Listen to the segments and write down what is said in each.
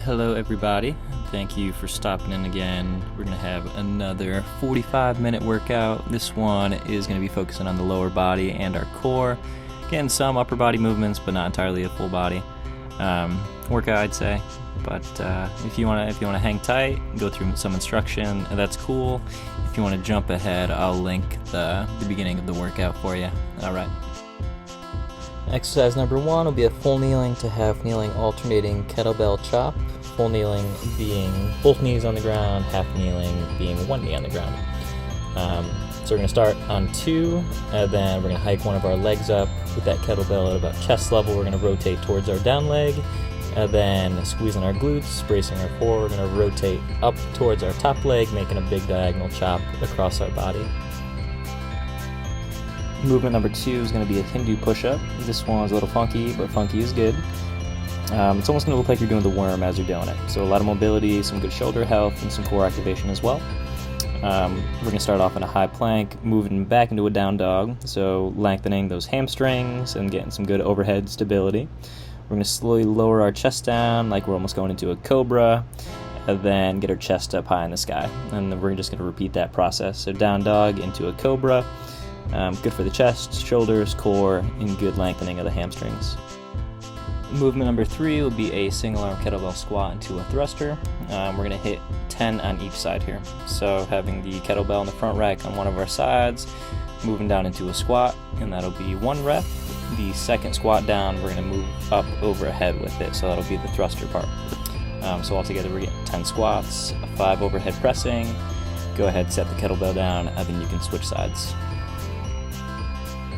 Hello everybody, thank you for stopping in again. We're going to have another 45-minute workout. This one is going to be focusing on the lower body and our core. Getting some upper body movements, but not entirely a full body workout, I'd say. But if you want to hang tight, go through some instruction, that's cool. If you want to jump ahead, I'll link the beginning of the workout for you. Alright. Exercise number 1 will be a full kneeling to half kneeling alternating kettlebell chop. Full kneeling being both knees on the ground, half kneeling being one knee on the ground. So we're going to start on 2, and then we're going to hike one of our legs up with that kettlebell at about chest level. We're going to rotate towards our down leg, and then squeezing our glutes, bracing our core. We're going to rotate up towards our top leg, making a big diagonal chop across our body. Movement number 2 is going to be a Hindu push-up. This one's a little funky, but funky is good. It's almost going to look like you're doing the worm as you're doing it. So a lot of mobility, some good shoulder health, and some core activation as well. We're going to start off in a high plank, moving back into a down dog. So lengthening those hamstrings and getting some good overhead stability. We're going to slowly lower our chest down like we're almost going into a cobra, and then get our chest up high in the sky. And then we're just going to repeat that process. So down dog into a cobra. Good for the chest, shoulders, core, and good lengthening of the hamstrings. Movement number 3 will be a single arm kettlebell squat into a thruster. We're going to hit 10 on each side here. So having the kettlebell in the front rack on one of our sides, moving down into a squat, and that'll be 1 rep. The second squat down, we're going to move up overhead with it, so that'll be the thruster part. So altogether we're getting 10 squats, 5 overhead pressing. Go ahead, set the kettlebell down, and then you can switch sides.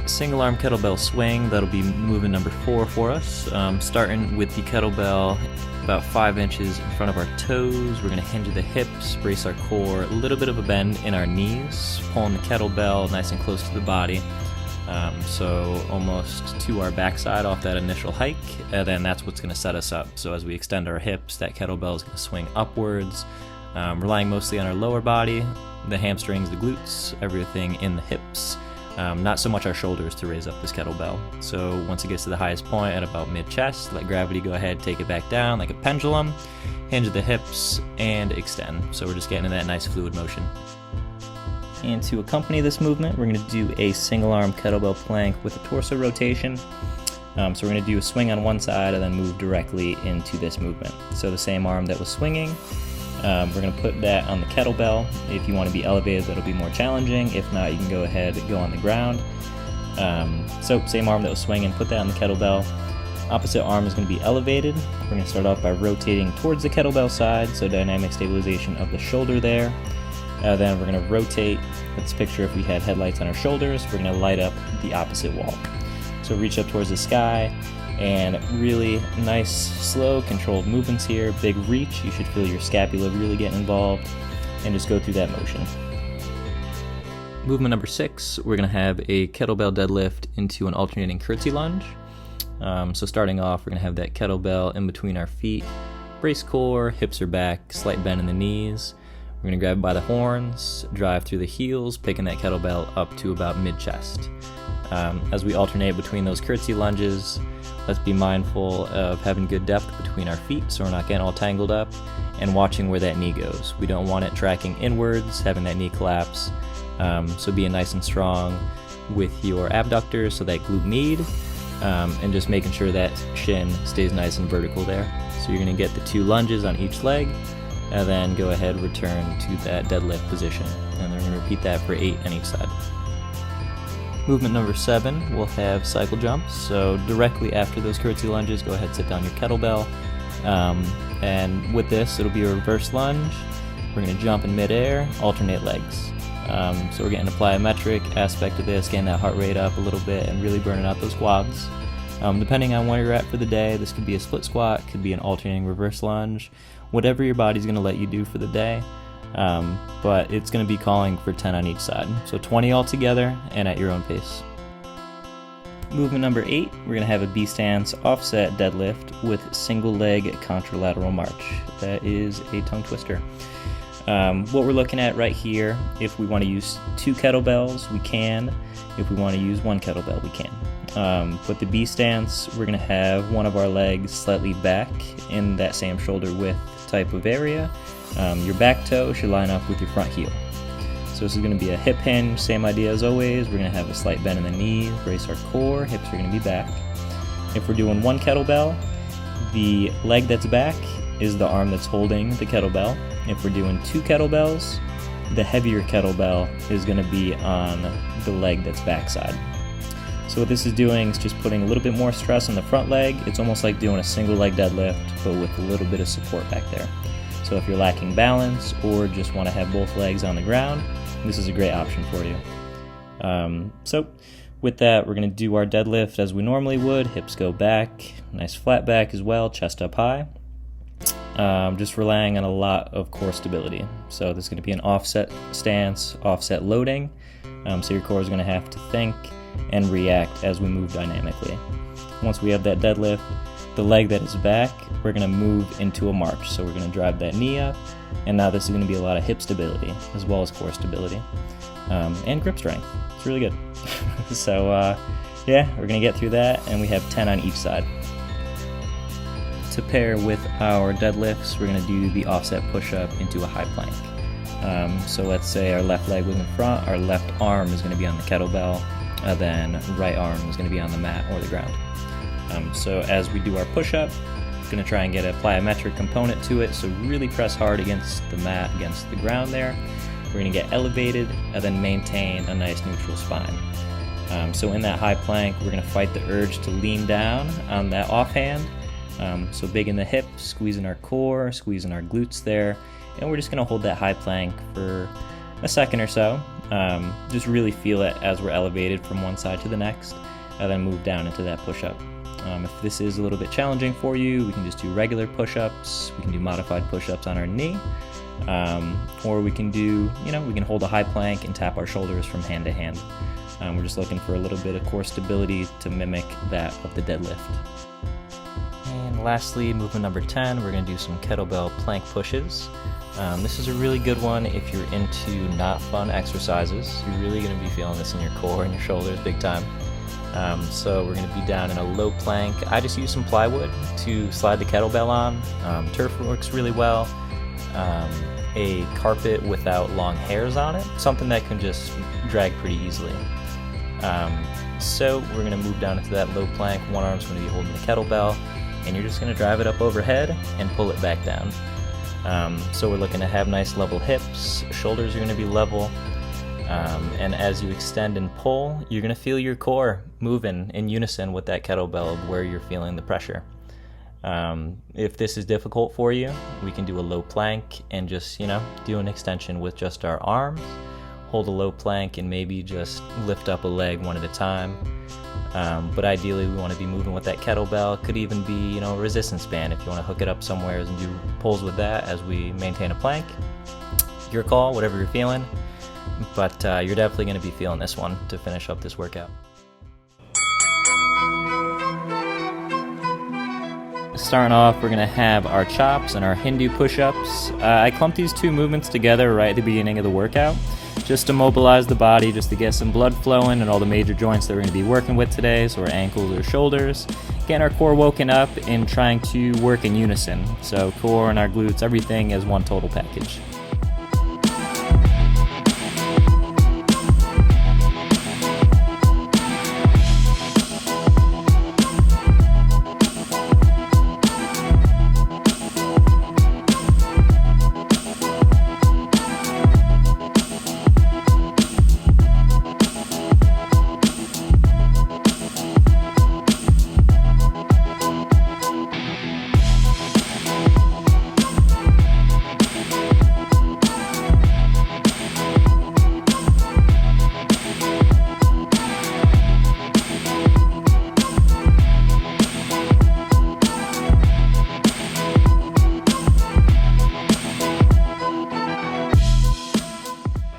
Single arm kettlebell swing, that'll be movement number 4 for us. Starting with the kettlebell about 5 inches in front of our toes. We're going to hinge the hips, brace our core, a little bit of a bend in our knees, pulling the kettlebell nice and close to the body. So almost to our backside off that initial hike, and then that's what's going to set us up. So as we extend our hips, that kettlebell is going to swing upwards, relying mostly on our lower body, the hamstrings, the glutes, everything in the hips. Not so much our shoulders to raise up this kettlebell. So once it gets to the highest point at about mid-chest, let gravity go ahead, take it back down like a pendulum, hinge the hips, and extend. So we're just getting in that nice fluid motion. And to accompany this movement, we're going to do a single arm kettlebell plank with a torso rotation. So we're going to do a swing on one side and then move directly into this movement. So the same arm that was swinging, we're going to put that on the kettlebell. If you want to be elevated, that'll be more challenging. If not, you can go ahead and go on the ground. So same arm that was swinging, put that on the kettlebell. Opposite arm is going to be elevated. We're going to start off by rotating towards the kettlebell side, so dynamic stabilization of the shoulder there. Then we're going to rotate. Let's picture if we had headlights on our shoulders. We're going to light up the opposite wall. So reach up towards the sky. And really nice, slow, controlled movements here. Big reach. You should feel your scapula really getting involved. And just go through that motion. Movement number 6, we're going to have a kettlebell deadlift into an alternating curtsy lunge. So starting off, we're going to have that kettlebell in between our feet. Brace core, hips are back, slight bend in the knees. We're going to grab it by the horns, drive through the heels, picking that kettlebell up to about mid-chest. As we alternate between those curtsy lunges, let's be mindful of having good depth between our feet so we're not getting all tangled up, and watching where that knee goes. We don't want it tracking inwards, having that knee collapse. So being nice and strong with your abductors, so that glute med, and just making sure that shin stays nice and vertical there. So you're going to get the 2 lunges on each leg, and then go ahead, return to that deadlift position. And then we're going to repeat that for 8 on each side. Movement number 7, we'll have cycle jumps. So directly after those curtsy lunges, go ahead, sit down your kettlebell. And with this, it'll be a reverse lunge. We're going to jump in midair, alternate legs. So we're getting a plyometric aspect of this, getting that heart rate up a little bit and really burning out those quads. Depending on where you're at for the day, this could be a split squat, could be an alternating reverse lunge, whatever your body's going to let you do for the day. But it's going to be calling for 10 on each side. So 20 all together and at your own pace. Movement number 8, we're going to have a B-stance offset deadlift with single leg contralateral march. That is a tongue twister. What we're looking at right here, if we want to use 2 kettlebells, we can. If we want to use 1 kettlebell, we can. With the B stance, we're going to have one of our legs slightly back in that same shoulder width type of area. Your back toe should line up with your front heel. So this is going to be a hip hinge, same idea as always. We're going to have a slight bend in the knee, brace our core, hips are going to be back. If we're doing 1 kettlebell, the leg that's back is the arm that's holding the kettlebell. If we're doing 2 kettlebells, the heavier kettlebell is going to be on the leg that's backside. So what this is doing is just putting a little bit more stress on the front leg. It's almost like doing a single leg deadlift, but with a little bit of support back there. So if you're lacking balance or just want to have both legs on the ground, this is a great option for you. So with that, we're going to do our deadlift as we normally would. Hips go back, nice flat back as well, chest up high. Just relying on a lot of core stability. So this is going to be an offset stance, offset loading. So your core is going to have to think and react as we move dynamically. Once we have that deadlift, the leg that is back, we're going to move into a march. So we're going to drive that knee up, and now this is going to be a lot of hip stability as well as core stability and grip strength. It's really good. So yeah, we're going to get through that, and we have 10 on each side. To pair with our deadlifts, we're going to do the offset push-up into a high plank. So let's say our left leg was in front, our left arm is going to be on the kettlebell, and then right arm is going to be on the mat or the ground. So as we do our push-up, we're going to try and get a plyometric component to it, so really press hard against the mat, against the ground there. We're going to get elevated and then maintain a nice neutral spine. So in that high plank, we're going to fight the urge to lean down on that offhand. So big in the hips, squeezing our core, squeezing our glutes there, and we're just going to hold that high plank for a second or so. Just really feel it as we're elevated from one side to the next, and then move down into that push-up. If this is a little bit challenging for you, we can just do regular push-ups, we can do modified push-ups on our knee, or we can do, we can hold a high plank and tap our shoulders from hand to hand. We're just looking for a little bit of core stability to mimic that of the deadlift. And lastly, movement number 10, we're going to do some kettlebell plank pushes. This is a really good one if you're into not fun exercises. You're really going to be feeling this in your core and your shoulders big time. So we're going to be down in a low plank. I just use some plywood to slide the kettlebell on. Turf works really well. A carpet without long hairs on it, something that can just drag pretty easily. So we're going to move down into that low plank. One arm's going to be holding the kettlebell, and you're just going to drive it up overhead and pull it back down. So we're looking to have nice level hips, shoulders are going to be level, and as you extend and pull, you're going to feel your core moving in unison with that kettlebell of where you're feeling the pressure. If this is difficult for you, we can do a low plank and just, do an extension with just our arms, hold a low plank and maybe just lift up a leg one at a time. But ideally we want to be moving with that kettlebell. Could even be, a resistance band if you want to hook it up somewhere and do pulls with that as we maintain a plank. Your call, whatever you're feeling, but you're definitely going to be feeling this one to finish up this workout. Starting off, we're going to have our chops and our Hindu push-ups. I clumped these two movements together right at the beginning of the workout, just to mobilize the body, just to get some blood flowing and all the major joints that we're going to be working with today, so our ankles or shoulders, getting our core woken up and trying to work in unison. So core and our glutes, everything as one total package.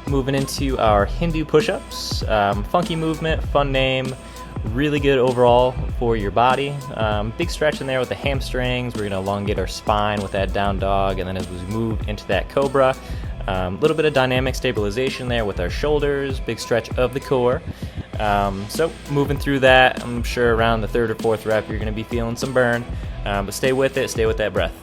Moving into our Hindu push-ups. Funky movement, fun name, really good overall for your body. Big stretch in there with the hamstrings. We're going to elongate our spine with that down dog, and then as we move into that cobra, A little bit of dynamic stabilization there with our shoulders, big stretch of the core. So moving through that, I'm sure around the 3rd or 4th rep you're going to be feeling some burn, but stay with it, stay with that breath.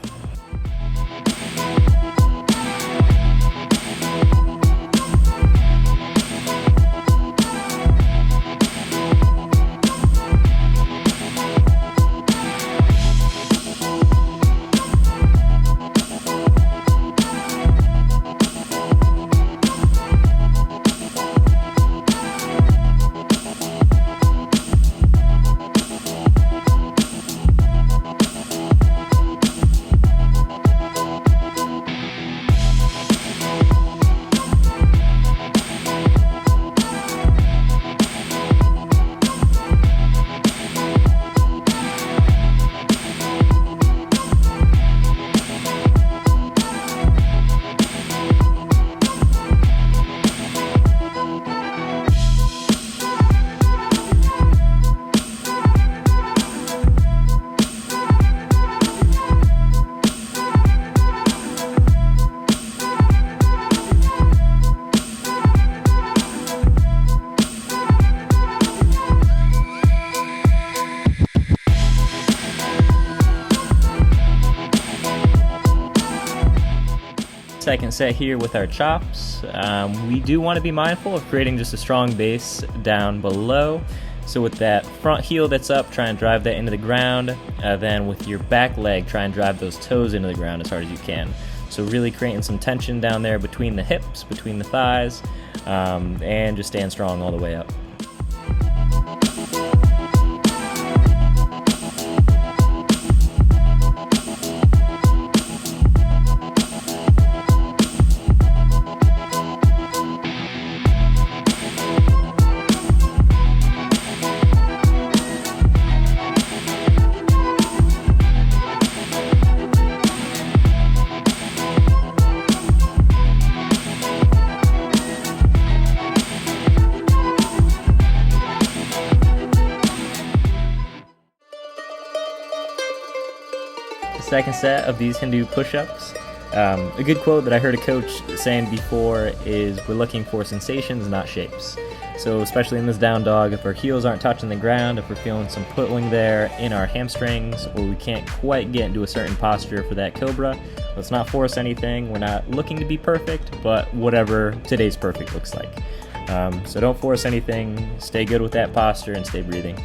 Second set here with our chops. We do want to be mindful of creating just a strong base down below. So with that front heel that's up, try and drive that into the ground. Then with your back leg, try and drive those toes into the ground as hard as you can. So really creating some tension down there between the hips, between the thighs, and just stand strong all the way up. Second set of these Hindu push-ups. A good quote that I heard a coach saying before is, we're looking for sensations, not shapes. So especially in this down dog, if our heels aren't touching the ground, if we're feeling some pulling there in our hamstrings, or we can't quite get into a certain posture for that cobra, let's not force anything. We're not looking to be perfect, but whatever today's perfect looks like. So don't force anything, stay good with that posture and stay breathing.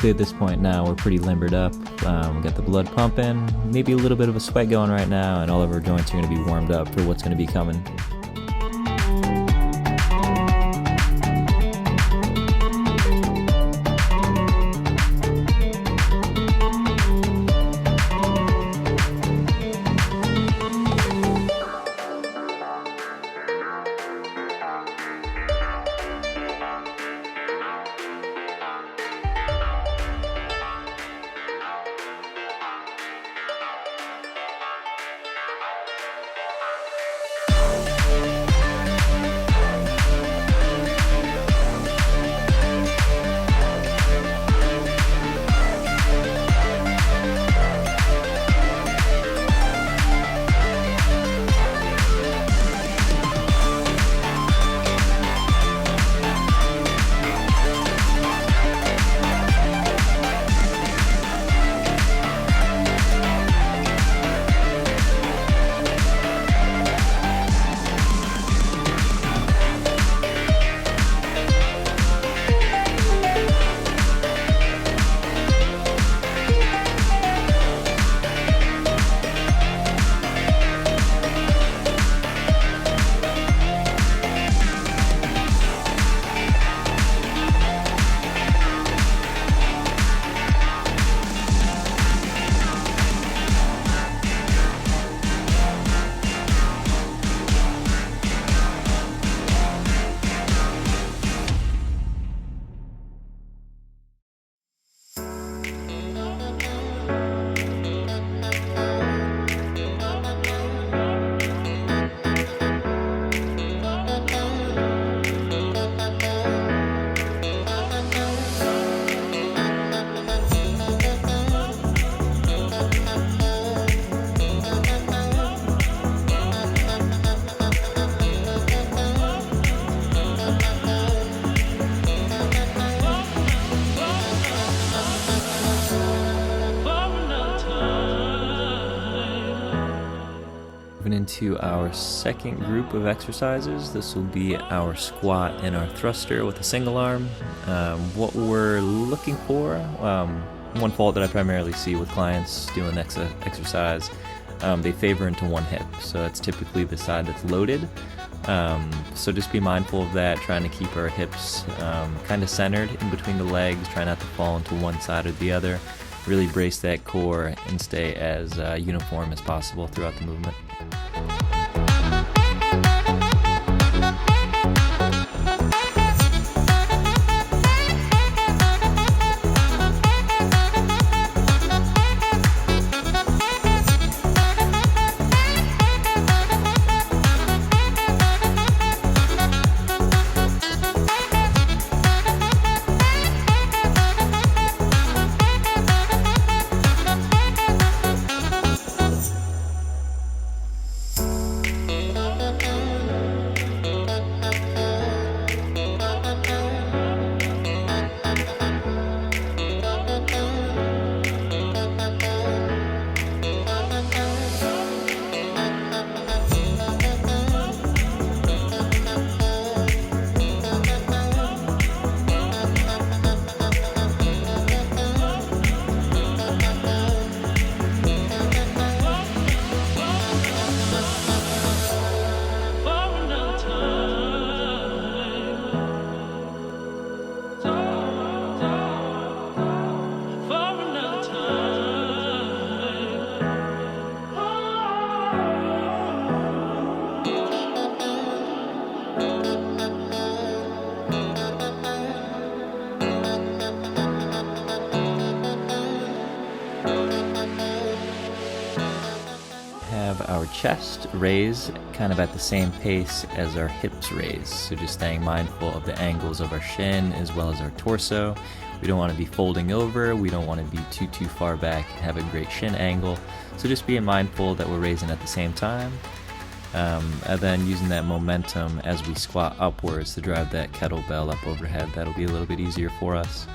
At this point now, we're pretty limbered up. We got the blood pumping, maybe a little bit of a sweat going right now, and all of our joints are going to be warmed up for what's going to be coming. moving into our second group of exercises. This will be our squat and our thruster with a single arm. What we're looking for, one fault that I primarily see with clients doing exercise, they favor into one hip. So it's typically the side that's loaded. So just be mindful of that, trying to keep our hips kind of centered in between the legs, try not to fall into one side or the other. Really brace that core and stay as uniform as possible throughout the movement. Our chest raise kind of at the same pace as our hips raise. So just staying mindful of the angles of our shin as well as our torso. We don't want to be folding over. We don't want to be too far back and have a great shin angle. So just being mindful that we're raising at the same time. And then using that momentum as we squat upwards to drive that kettlebell up overhead. That'll be a little bit easier for us.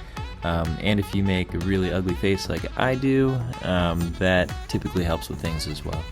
And if you make a really ugly face like I do, that typically helps with things as well.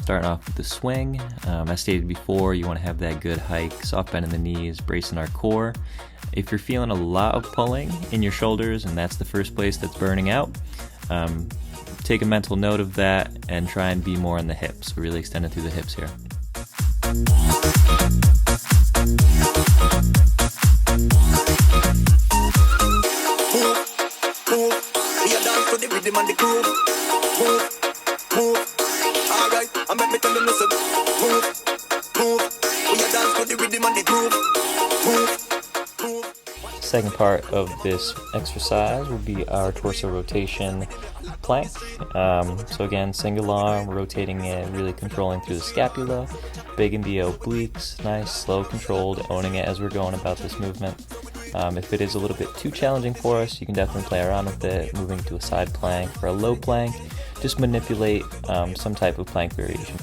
starting off with the swing. As stated before, you want to have that good hike, soft bend in the knees, bracing our core. If you're feeling a lot of pulling in your shoulders and that's the first place that's burning out, take a mental note of that and try and be more in the hips. We're really extending through the hips here. Second part of this exercise will be our torso rotation plank. So again, single arm, rotating it, really controlling through the scapula, big in the obliques, nice, slow, controlled, owning it as we're going about this movement. If it is a little bit too challenging for us, you can definitely play around with it, moving to a side plank. For a low plank, just manipulate some type of plank variation.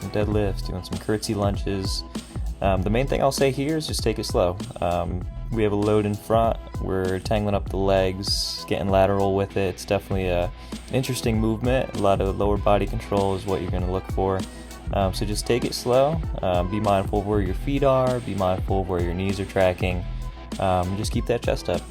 some deadlifts, doing some curtsy lunges. The main thing I'll say here is just take it slow. We have a load in front, we're tangling up the legs, getting lateral with it. It's definitely an interesting movement. A lot of lower body control is what you're going to look for. So just take it slow, be mindful of where your feet are, be mindful of where your knees are tracking, just keep that chest up.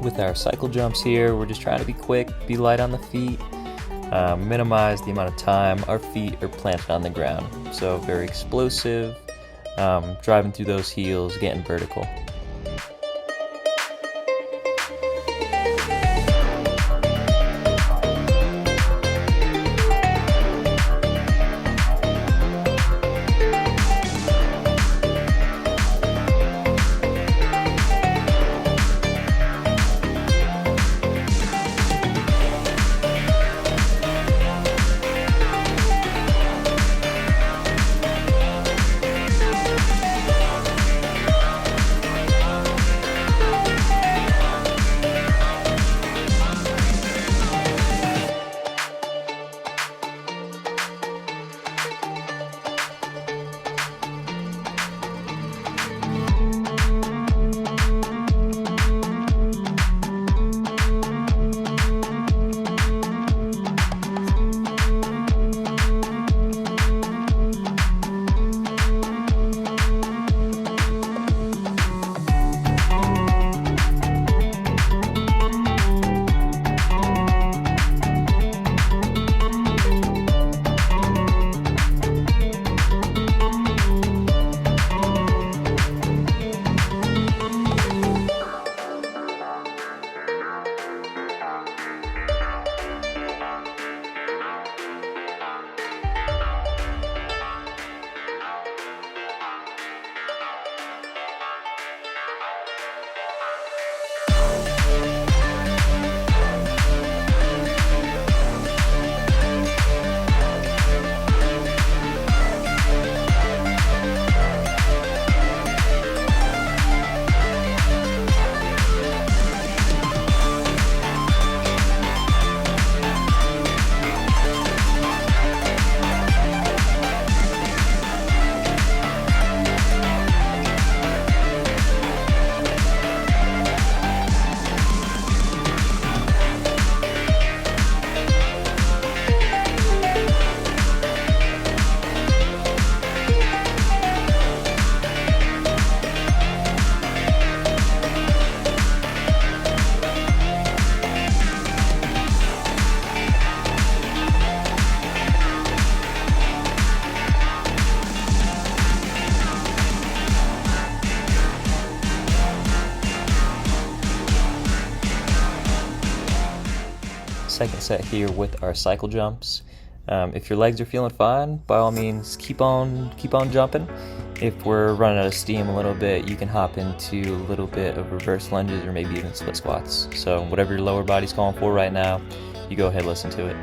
With our cycle jumps here, we're just trying to be quick, be light on the feet, minimize the amount of time our feet are planted on the ground. So very explosive, driving through those heels, getting vertical. Second set here with our cycle jumps. If your legs are feeling fine, by all means keep on jumping. If we're running out of steam a little bit, you can hop into a little bit of reverse lunges or maybe even split squats. So whatever your lower body's calling for right now, you go ahead, listen to it.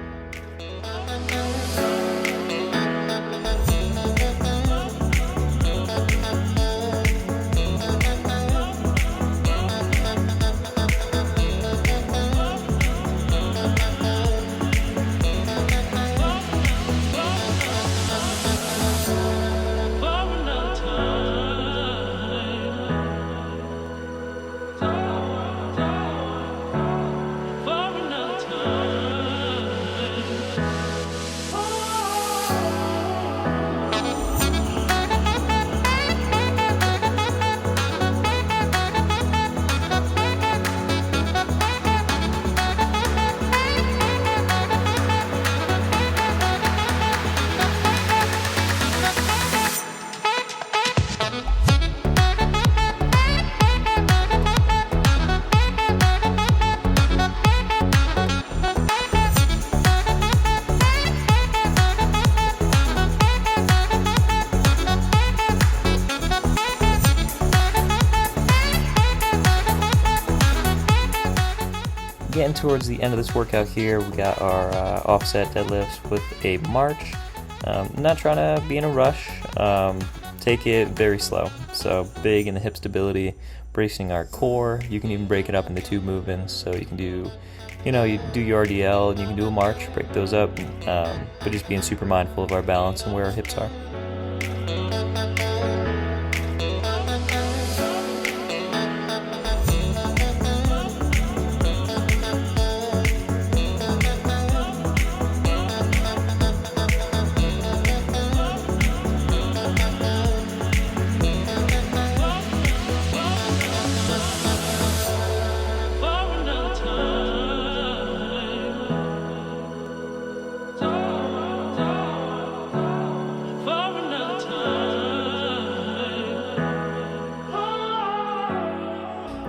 Getting towards the end of this workout here, we got our offset deadlifts with a march. Not trying to be in a rush. Take it very slow. So big in the hip stability, bracing our core. You can even break it up into 2 movements. So you can do, you do your RDL and you can do a march, break those up. But just being super mindful of our balance and where our hips are.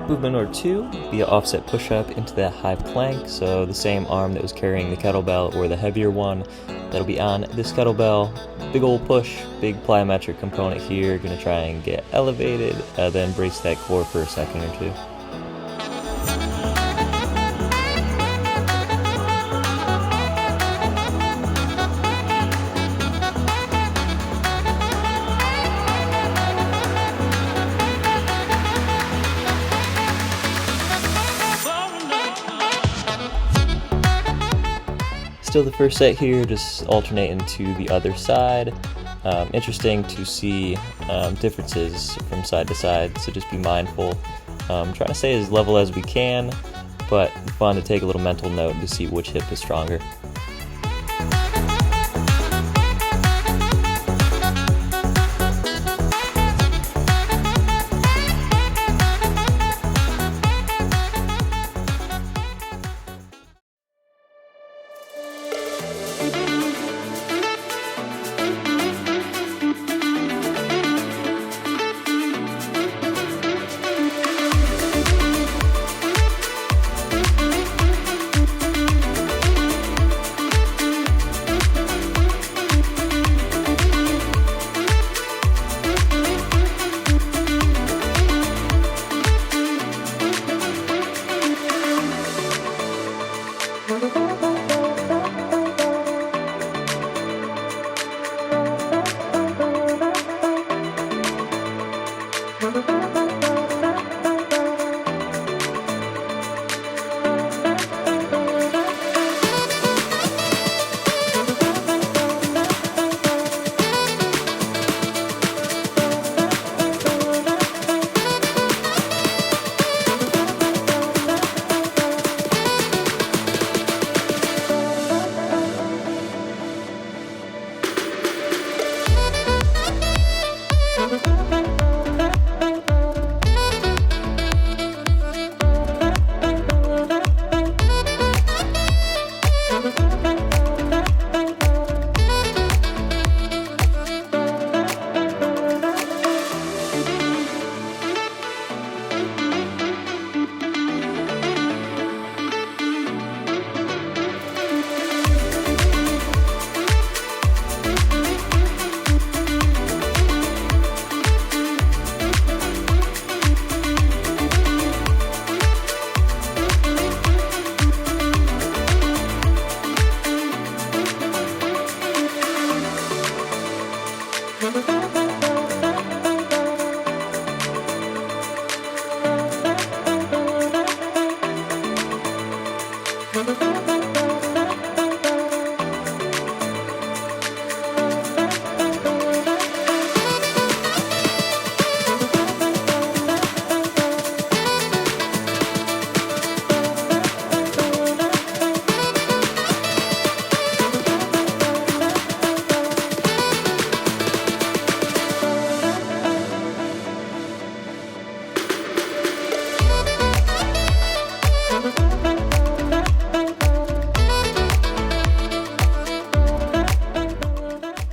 Movement number 2, be an offset push-up into that high plank, so the same arm that was carrying the kettlebell or the heavier one that'll be on this kettlebell. Big old push, big plyometric component here, gonna try and get elevated, then brace that core for a second or 2. Still the first set here, just alternating to the other side. Interesting to see differences from side to side, so just be mindful. Trying to stay as level as we can, but fun to take a little mental note to see which hip is stronger.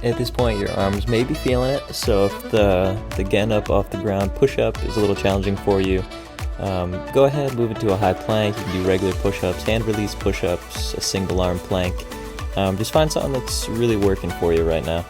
At this point, your arms may be feeling it, so if the getting up off the ground push-up is a little challenging for you, go ahead, move it to a high plank. You can do regular push-ups, hand release push-ups, a single arm plank. Just find something that's really working for you right now.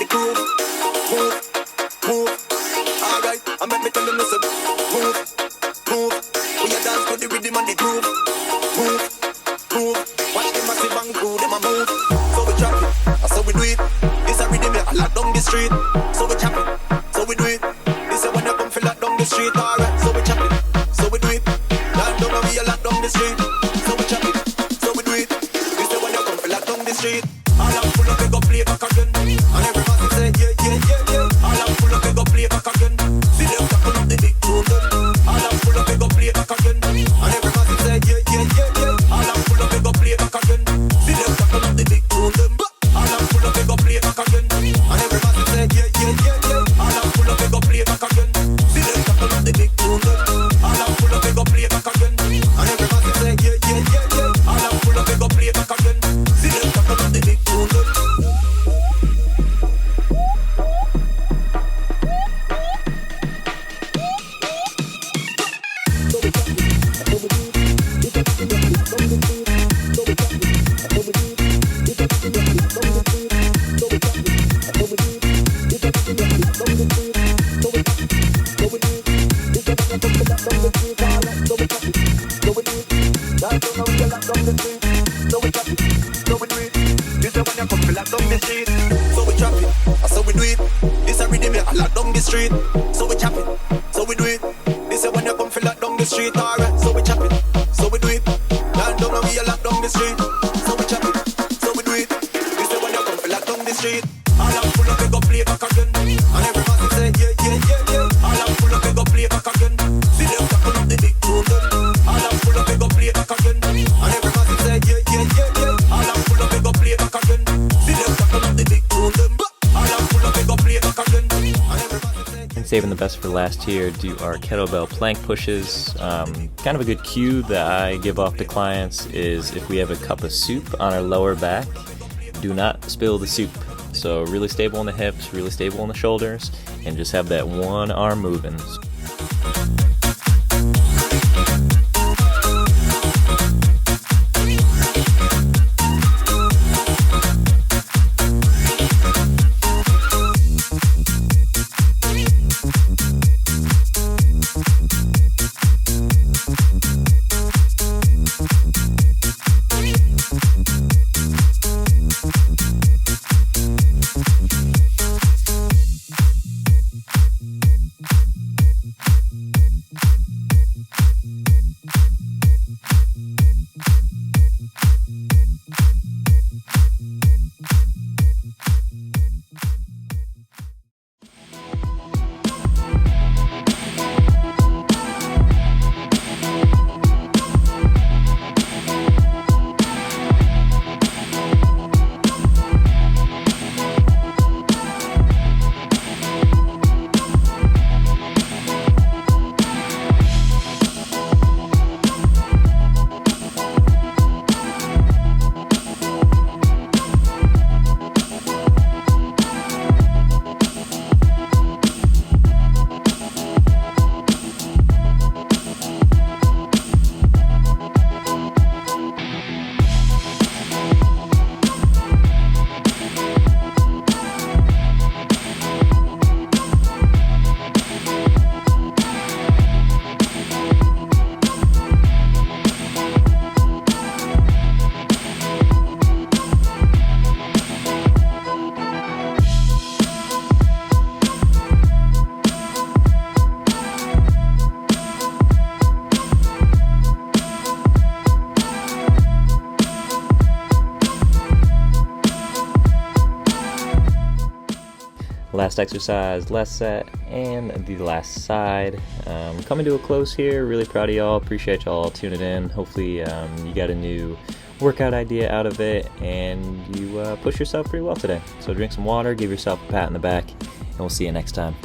the groove. Move, move. Alright, I make me tell them listen. Move, move. We a dance to the rhythm and the groove. Move, move. Watch them massive and crew, them a move. So we drop it, that's how we do it. This a rhythm, I lock down the street. So we chop it, so we do it. This a when you come feel lock down the street. Alright, so we chop it, so we do it. Lock down and we a lock down the street. So we chop it, so we do it. This a when you come feel lock down the street. All I'm full of they go play back again. And everybody say yeah, yeah, yeah, yeah. All I'm full of they go play back again. See them tackle up the big tune. All I'm full of they go play back again. And everybody say yeah, yeah, yeah, yeah. All I'm full of they go play back again. See them tackle up the big tune. All I'm full of they go play back again. And everybody say yeah, yeah, yeah, yeah. All I'm full of they go play back again. See them tackle up the big tune. All I'm full of they go play back again. And everybody say yeah, yeah, yeah, yeah. All I'm full of they go play back again. See them tackle up the big tune. So we chop it, that's how we do it. This a rhythm, I lock down the street. So we chop it, so we do it. This a when you come feel lock down the street. Alright, so we chop it, so we do it. Land down and we a lock down the street. So we chop it, so we do it. This a when you come feel lock down the street. All I'm full of they go play back again. And everybody say yeah, yeah, yeah, yeah. All I'm full of they go play back again. See them tackle up the big tune. All I'm full of they go play back again. And everybody say yeah, yeah, yeah, yeah. All I'm full of they go play back again. See them tackle up the big tune. All I'm full of they go play back again. And everybody say And saving the best for last here, do our kettlebell plank pushes. Kind of a good cue that I give off to clients is if we have a cup of soup on our lower back, do not spill the soup. So really stable in the hips, really stable in the shoulders, and just have that one arm moving. Last exercise, last set, and the last side. Coming to a close here. Really proud of y'all. Appreciate y'all tuning in. Hopefully you got a new workout idea out of it and you push yourself pretty well today. So drink some water, give yourself a pat in the back, and we'll see you next time.